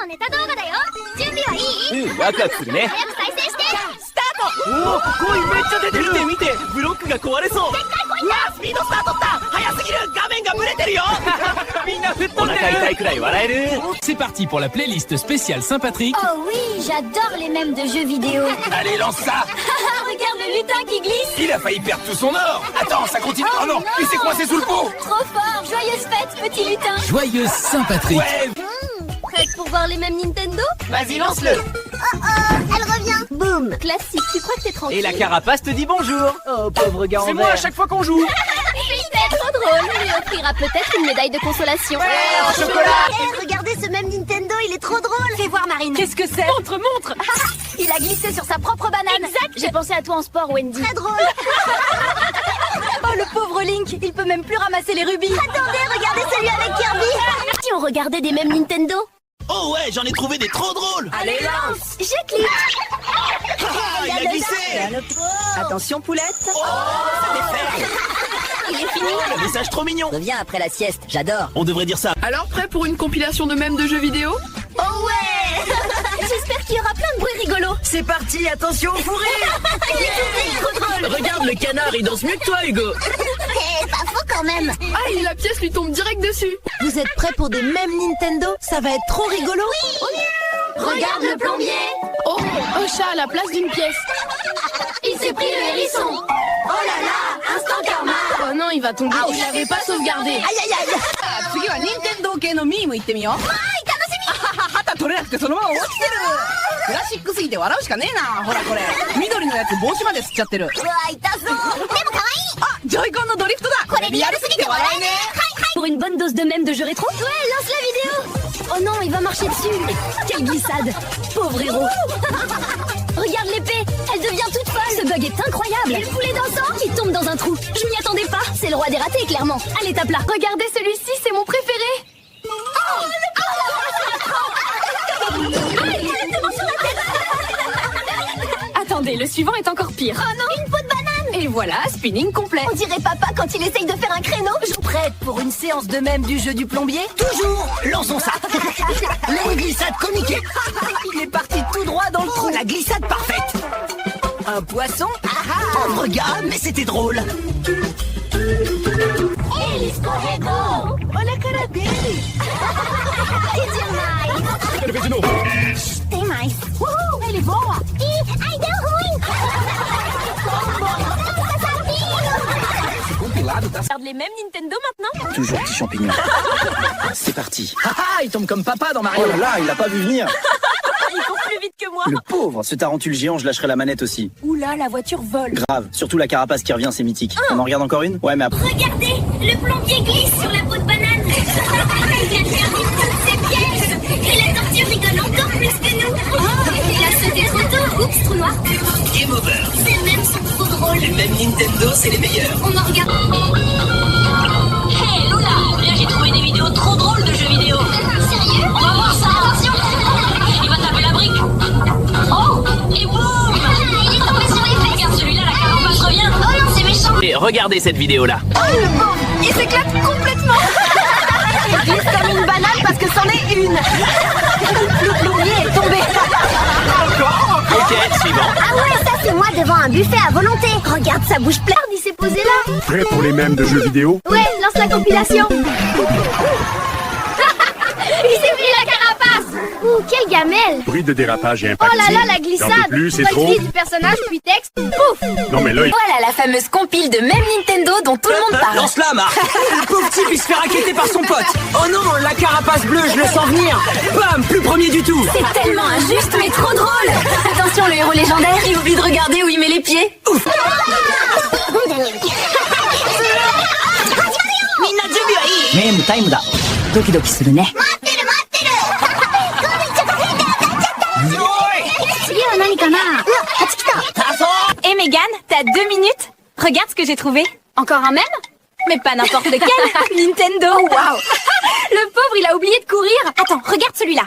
のネタ動画だよ。準備はいい？ワクワクするね。早く再生して。スタート。おお、コインめっちゃ出てる。見て見て、ブロックが壊れそう。でっかいコインうわ、スピードスタートった。早すぎる。画面がブレてるよ。みんな吹っ飛んでる。お腹痛いくらい笑える。C'est parti pour la playlist spéciale Saint-Patrick. Oh oui, j'adore les mèmes de jeux vidéo. Allez, lance ça. Regarde le lutin qui glisse. Il a failli perdre tout son or. Attends, ça continue. Oh non, il s'est coincé sous le pot. Trop fort. Joyeuse fête, petit lutin. Joyeuse Saint-Patrick. Ouais. Prête pour voir les mêmes Nintendo? Vas-y, lance-le. Elle revient. Boum. Classique, tu crois que t'es tranquille? Et la carapace te dit bonjour. Oh, pauvre gars en vert. C'est moi à chaque fois qu'on joue. C'est trop drôle. On lui offrira peut-être une médaille de consolation. Ouais, en chocolat. Regardez ce même Nintendo, il est trop drôle. Fais voir, Marine. Qu'est-ce que c'est? Montre. Il a glissé sur sa propre banane. Exact. J'ai pensé à toi en sport, Wendy. Très drôle. Oh, le pauvre Link, il peut même plus ramasser les rubis. Attendez, regardez celui avec Kirby. Si on regardait des mêmes Nintendo? Oh ouais, j'en ai trouvé des trop drôles. Allez, lance. Je clique. Ah, il a glissé. Attention, poulette. Oh, ça défait. Il est fini. Le message trop mignon. Reviens après la sieste, j'adore. On devrait dire ça. Alors prêt pour une compilation de mèmes de jeux vidéo? Oh ouais. J'espère qu'il y aura plein de bruits rigolos. C'est parti, attention au fou rire. Il est trop drôle. Regarde le canard, il danse mieux que toi, Hugo. Pas faux quand même. Ah, et la pièce lui tombe direct dessus. Vous êtes prêts pour des mêmes Nintendo? Ça va être trop rigolo. Regarde le plombier. Oh, un chat à la place d'une pièce. Il s'est pris le hérisson. Oh là là, instant karma. Oh non, il va tomber. Il l'avait pas sauvegardé. Aïe aïe aïe. 次は Nintendo 系のミーム行ってみよう。旗取れなくてそのまま落ちてる。クラシックすぎて笑うしかねえな。ほらこれ緑のやつ帽子まで吸っちゃってる。うわ、痛そう。でも可愛い。あ、ジョイコンのドリフトだ。これリアルすぎて笑えねえ。 Pour une bonne dose de mèmes de jeux rétro. Ouais, lance la vidéo. Oh non, il va marcher dessus. Quelle glissade. Pauvre héros. Regarde l'épée, elle devient toute folle. Ce bug est incroyable. Et le poulet dansant Qui tombe dans un trou. Je m'y attendais pas. C'est le roi des ratés, clairement. Allez, tape là. Regardez celui-ci, c'est mon préféré. Attendez, le suivant est encore pire. Oh non, une peau de banane. Et voilà, spinning complet. On dirait papa quand il essaye de faire un créneau. Prête pour une séance de mèmes du jeu du plombier? Toujours. Lançons ça. La glissade comique. Il est parti tout droit dans le trou. La glissade parfaite. Un poisson? Pauvre gars, mais c'était drôle. Elis corredor. Olha a cara dele. Que demais. Tem mais. Uhul, ele voa. Ih, ai, deu ruim. Regarde les mêmes Nintendo maintenant. Toujours petit champignon. C'est parti. Ah, il tombe comme papa dans Mario. Oh là là, il a pas vu venir. Il court plus vite que moi. Le pauvre, ce tarentule géant, je lâcherai la manette aussi. Oula, la voiture vole. Grave, surtout la carapace qui revient, c'est mythique. On en regarde encore une? Ouais, mais après. Regardez, le plombier glisse sur la peau de banane. Il vient de faire toutes ses pièces. Et la tortue rigole encore plus que nous. Il a sauté trop tôt. Oups, trou noir. Game over. Ces mêmes sont trop drôles. Les mêmes Nintendo, c'est les meilleurs. On en regarde. Hey Lola, là j'ai trouvé des vidéos trop drôles de jeux vidéo. Sérieux? On va voir ça. Attention. Il va taper la brique. Oh, et boum. Il est tombé sur les fesses. Regarde celui-là, la carapace revient. Oh non, c'est méchant. Et regardez cette vidéo-là. Oh le pauvre, il s'éclate complètement. Il glisse comme une banane parce que c'en est une. Le plombier est tombé. Ok, suivant. Ah ouais, ça c'est moi devant un buffet à volonté. Regarde sa bouche pleine, il s'est posé là. Prêt pour les mèmes de jeux vidéo? Ouais, lance la compilation. Il s'est pris la carapace. Ouh, quelle gamelle. Bruit de dérapage et Oh impact. là là, la J'en glissade. peux plus, c'est Voix trop. grise du personnage, puis texte. Pouf. Non mais là, il... Voilà la fameuse compile de même Nintendo dont tout le monde parle. Lance-la, Marc. Le pauvre type, il se fait raqueter par son pote. Oh non, la carapace bleue, je le sens venir. Bam, plus premier du tout. C'est tellement injuste mais trop drôle. Attention, le héros légendaire, il oublie de regarder où il met les pieds. Ouf. Meme time da. Doki doki suru ne. 次は何かな。うわ、蜂来た。 Et Megan, t'as 2 minutes. Regarde ce que j'ai trouvé. Encore un mème? Mais pas n'importe lequel. Nintendo. Waouh. Le pauvre, il a oublié de courir. Attends, regarde celui-là.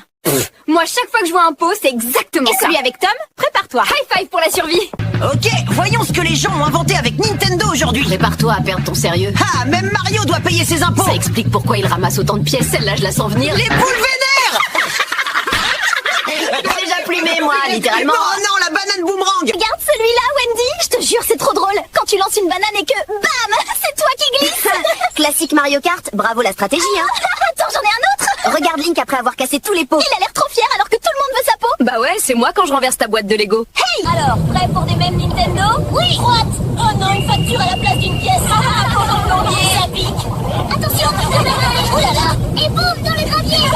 Moi, chaque fois que je vois un pot, c'est exactement ça. Et celui avec Tom, prépare-toi. High five pour la survie. Ok, voyons ce que les gens ont inventé avec Nintendo aujourd'hui. Prépare-toi à perdre ton sérieux. Ah, même Mario doit payer ses impôts. Ça explique pourquoi il ramasse autant de pièces. Celle-là, je la sens venir. Les poules vénères. emplumé, moi, littéralement. Oh non, la banane boomerang! Regarde celui-là, Wendy. Je te jure, c'est trop drôle. Quand tu lances une banane et que bam, c'est toi qui glisses. Classique Mario Kart, bravo la stratégie, hein. Attends, j'en ai un autre. Regarde Link après avoir cassé tous les pots. Il a l'air trop fier alors que tout le monde veut sa peau. Bah ouais, c'est moi quand je renverse ta boîte de Lego. Hey! Alors, prêt pour des mêmes Nintendo? Oui. Droite. Oh non, une facture à la place d'une pièce. Ah, pour le plombier, ça pique. Attention. Oh là là. Et boum, dans le gravier.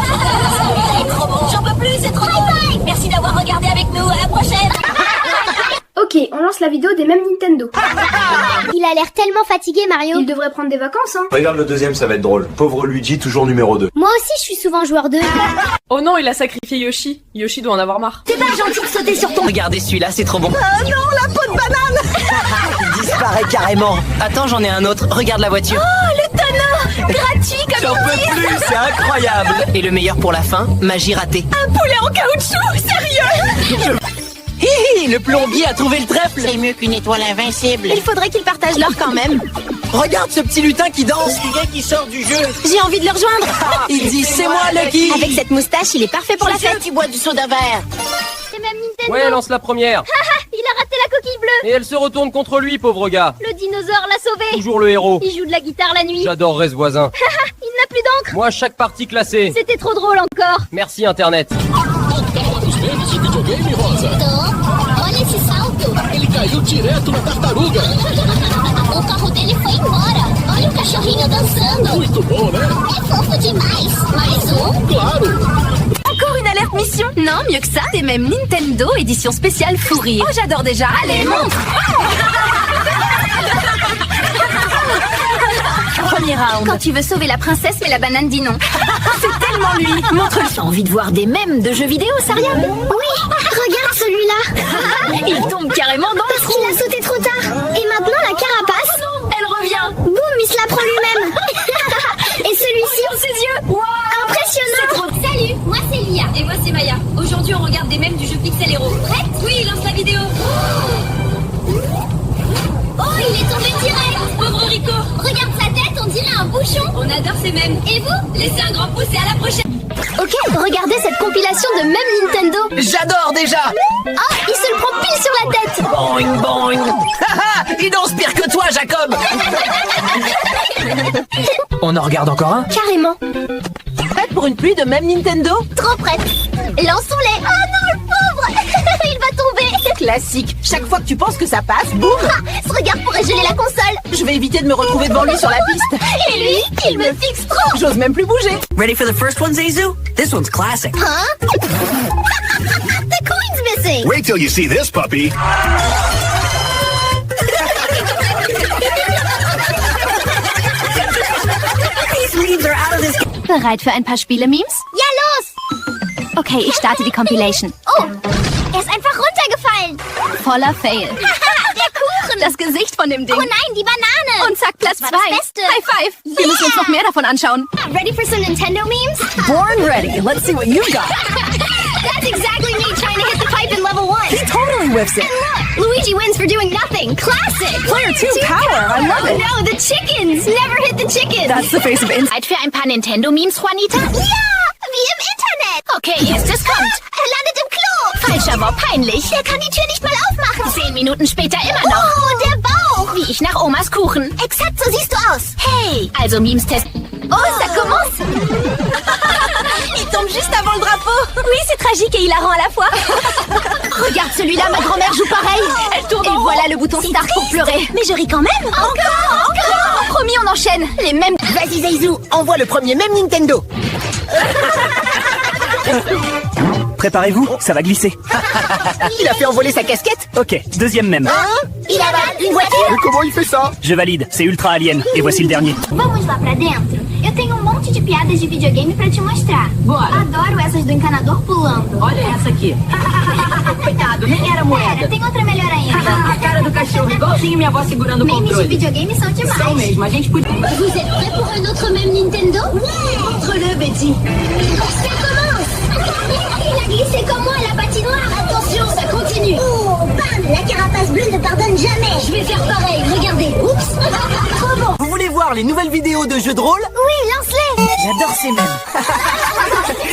C'est trop bon. J'en peux plus, c'est trop drôle. Merci d'avoir regardé avec nous. À la prochaine. Ok, on lance la vidéo des mêmes Nintendo. Il a l'air tellement fatigué, Mario. Il devrait prendre des vacances, hein. Regarde le deuxième, ça va être drôle. Pauvre Luigi, toujours numéro 2. Moi aussi, je suis souvent joueur 2. Oh non, il a sacrifié Yoshi. Yoshi doit en avoir marre. C'est pas gentil de sauter sur ton... Regardez celui-là, c'est trop bon. Oh non, la peau de banane. Il disparaît carrément. Attends, j'en ai un autre. Regarde la voiture. Oh, le tonneau. Gratuit comme J'en peux plus, c'est incroyable. Et le meilleur pour la fin, magie ratée. un poulet en caoutchouc. Sérieux? Hi hi, le plombier a trouvé le trèfle. C'est mieux qu'une étoile invincible. Il faudrait qu'ils partagent l'or quand même. Regarde ce petit lutin qui danse. Quelqu'un qui sort du jeu. J'ai envie de le rejoindre. Il dit c'est moi Lucky. Avec cette moustache, il est parfait pour la fête. qui boit du soda vert. C'est même Nintendo. Ouais, lance la première. Il a raté la coquille bleue. Et elle se retourne contre lui, pauvre gars. Le dinosaure l'a sauvé. Toujours le héros. Il joue de la guitare la nuit. J'adorerais ce voisin. Il n'a plus d'encre. Moi, chaque partie classée. C'était trop drôle encore. Merci Internet. Olha esse salto. Ele caiu direto na tartaruga. O carro dele foi embora. Olha o cachorrinho dançando. Muito bom, né? É fofo demais. Mais um. Claro. Encore une alerte mission. Non, mieux que ça, des mêmes Nintendo édition spéciale fou rire. Oh, j'adore déjà. Allez, montre. Premier round. Quand tu veux sauver la princesse, mais la banane dit non. C'est tellement lui. Montre-le. T'as envie de voir des mèmes de jeux vidéo, Saria? Oui, regarde celui-là. Il tombe carrément dans le Parce qu'il a sauté trop tard. Et maintenant, la carapace. Elle revient. Boum, il se la prend lui-même. Et celui-ci. Dans ses yeux. Wow. Impressionnant. Salut, moi c'est Lia. Et moi c'est Maya. Aujourd'hui on regarde des mèmes du jeu Pixel Hero. Prête? Oui, lance la vidéo. Oh, il est tombé direct. Pauvre Rico. Regarde sa tête, on dirait un bouchon. On adore ces mèmes. Et vous? Laissez un grand pouce et à la prochaine. Ok, regardez cette compilation de même Nintendo. J'adore déjà. Oh, il se le prend pile sur la tête. Boing boing. Haha, il danse pire que toi, Jacob. On en regarde encore un? Carrément. Prête pour une pluie de même Nintendo? Trop prête. Lançons-les. Oh non, le pauvre. Il va tomber. Classique. Chaque fois que tu penses que ça passe, boum. Ah, ce regard pourrait geler la console. Je vais éviter de me retrouver devant lui sur la piste. Et lui, il me fixe trop. J'ose même plus bouger. Ready for the first one, Zizou? This one's classic. Hein? The coin's missing. Wait till you see this puppy. These memes are out of this. Bereit für ein paar Spiele-Memes? Ja, los. Okay, ich starte die Compilation. Oh, er ist einfach runtergefallen. Voller Fail. Der Kuchen. Das Gesicht von dem Ding. Oh nein, die Banane. Und zack, Platz Das 2. war das Beste. High five. Wir müssen uns noch mehr davon anschauen. Ready for some Nintendo memes? Born ready. Let's see what you got. That's exactly me trying to hit the pipe in level 1. He totally whiffs it. And look, Luigi wins for doing nothing. Classic. Player 2 power. I love it. No, the chickens. Never hit the chickens. That's the face of it. Zeit für ein paar Nintendo-Memes, Juanita? Ja, wie im Internet. Okay, erstes kommt. Er landet im Klo. Falscher war peinlich. Er kann die Tür nicht mal aufmachen. 10 Minuten später immer noch. Oh, der Bauch. Wie ich nach Omas Kuchen. Exakt so siehst du aus. Hey, also Memes testen. Oh, ça commence. Il tombe juste avant le drapeau. Oui, c'est tragique et hilarant à la fois. Regarde celui-là, ma grand-mère joue pareil. Elle tourne Et en rond. voilà le bouton C'est start pour triste. pleurer. Mais je ris quand même. Encore. Promis, on enchaîne. Les mêmes. Vas-y, Zizou, envoie le premier même Nintendo. Préparez-vous, ça va glisser. Il a fait envoler sa casquette. Ok, deuxième même. Il avale une voiture. Mais comment il fait ça? Je valide, c'est Ultra Alien. Et voici le dernier. Vamos lá pra dentro? Eu tenho monte de piadas de videogame pra te mostrar. Bora. Adoro essas do encanador pulando. Olha essa aqui. Coitado, nem era moeda. Pera, tem outra melhor ainda. A cara do cachorro, igualzinho minha avó segurando o Memes de controle. videogame são demais. São mesmo, a gente podia... Vous êtes prêts pour un autre même Nintendo? Ouais. Montre-le, Betty. Ça commence. Il a glissé comme moi la patinoire. Attention, ça continue. Oh, bam. La carapace bleue ne pardonne jamais. Je vais faire pareil. Regardez. Oups. Trop bon. Vous voulez voir les nouvelles vidéos de jeux de rôle? Oui, lance-les. J'adore ces mêmes.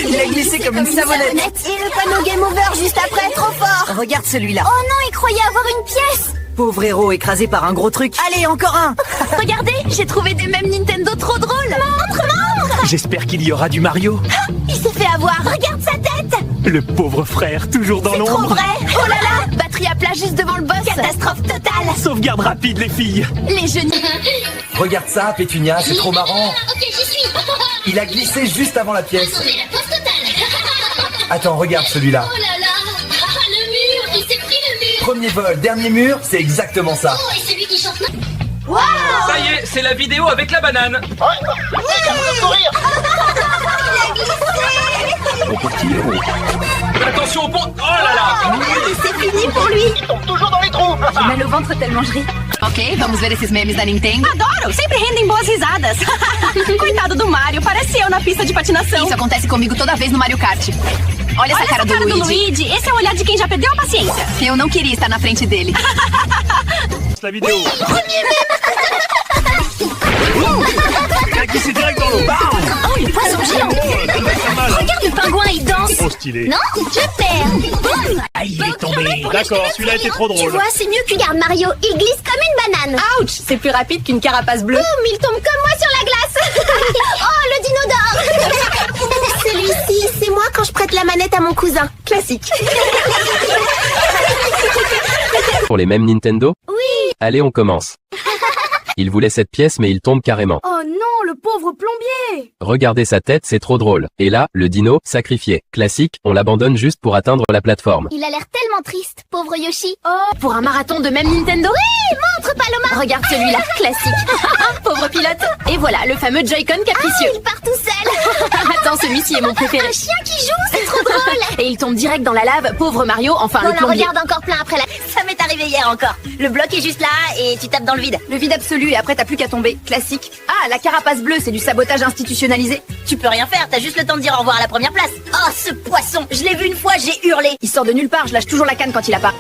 Il a glissé glissé comme une savonnette. Et le panneau Game Over juste après, trop fort. Regarde celui-là. Oh non, il croyait avoir une pièce. Pauvre héros écrasé par un gros truc. Allez, encore un. Regardez, j'ai trouvé des mèmes Nintendo trop drôles. Montre. J'espère qu'il y aura du Mario. Il s'est fait avoir. Regarde sa tête. Le pauvre frère, toujours dans Trop l'ombre. vrai. Oh là là, batterie à plat juste devant le boss. Catastrophe totale. Sauvegarde rapide, les filles. Les genoux. Regarde ça, Pétunia, c'est trop marrant. Ok, j'y suis. Il a glissé juste avant la pièce. On est la pause totale. Attends, regarde celui-là. Oh là là. Ah, le mur. Il s'est pris le mur. Premier vol, dernier mur, c'est exactement ça. Oh, et celui qui chante. Ça y est, c'est la vidéo avec la banane. Attention au pont. Oh là là. C'est fini pour lui. J'ai mal au ventre tellement je ris. Ok, vamos ver esses memes da Nintendo. Adoro, sempre rendem boas risadas. Coitado do Mario, parece eu na pista de patinação. Isso acontece comigo toda vez no Mario Kart. Olha essa cara do Luigi. Esse é o olhar de quem já perdeu a paciência. Eu não queria estar na frente dele. La vidéo. Il a glissé direct dans l'eau. Oh, le poisson géant. Regarde le pingouin, il danse. Trop stylé. Non, je perds. Boum. Ah, il est tombé. D'accord, celui-là était trop Tu drôle. vois, c'est mieux que garde Mario. Il glisse comme une banane. Ouch, c'est plus rapide qu'une carapace bleue. Boum, il tombe comme moi sur la glace. Oh, le dino d'or. Celui-ci, c'est moi quand je prête la manette à mon cousin. Classique. Pour les mêmes Nintendo? Oui. Allez, on commence. Il voulait cette pièce mais il tombe carrément. Oh non, le pauvre plombier. Regardez sa tête, c'est trop drôle. Et là, le dino, sacrifié. Classique, on l'abandonne juste pour atteindre la plateforme. Il a l'air tellement triste, pauvre Yoshi. Oh, pour un marathon de même Nintendo. Oui, montre Paloma. Regarde celui-là, classique. Pauvre pilote. Et voilà, le fameux Joy-Con capricieux. Il part tout seul. Attends, celui-ci est mon préféré. Un chien qui joue, c'est trop drôle. Et il tombe direct dans la lave, pauvre Mario, enfin On le en plombier. regarde encore plein après la... Ça m'est arrivé hier encore. Le bloc est juste là et tu tapes dans le vide. Le vide absolu et après t'as plus qu'à tomber. Classique. Ah, la carapace bleue, c'est du sabotage institutionnalisé. Tu peux rien faire, t'as juste le temps de dire au revoir à la première place. Oh, ce poisson, je l'ai vu une fois, j'ai hurlé. Il sort de nulle part, je lâche toujours la canne quand il apparaît.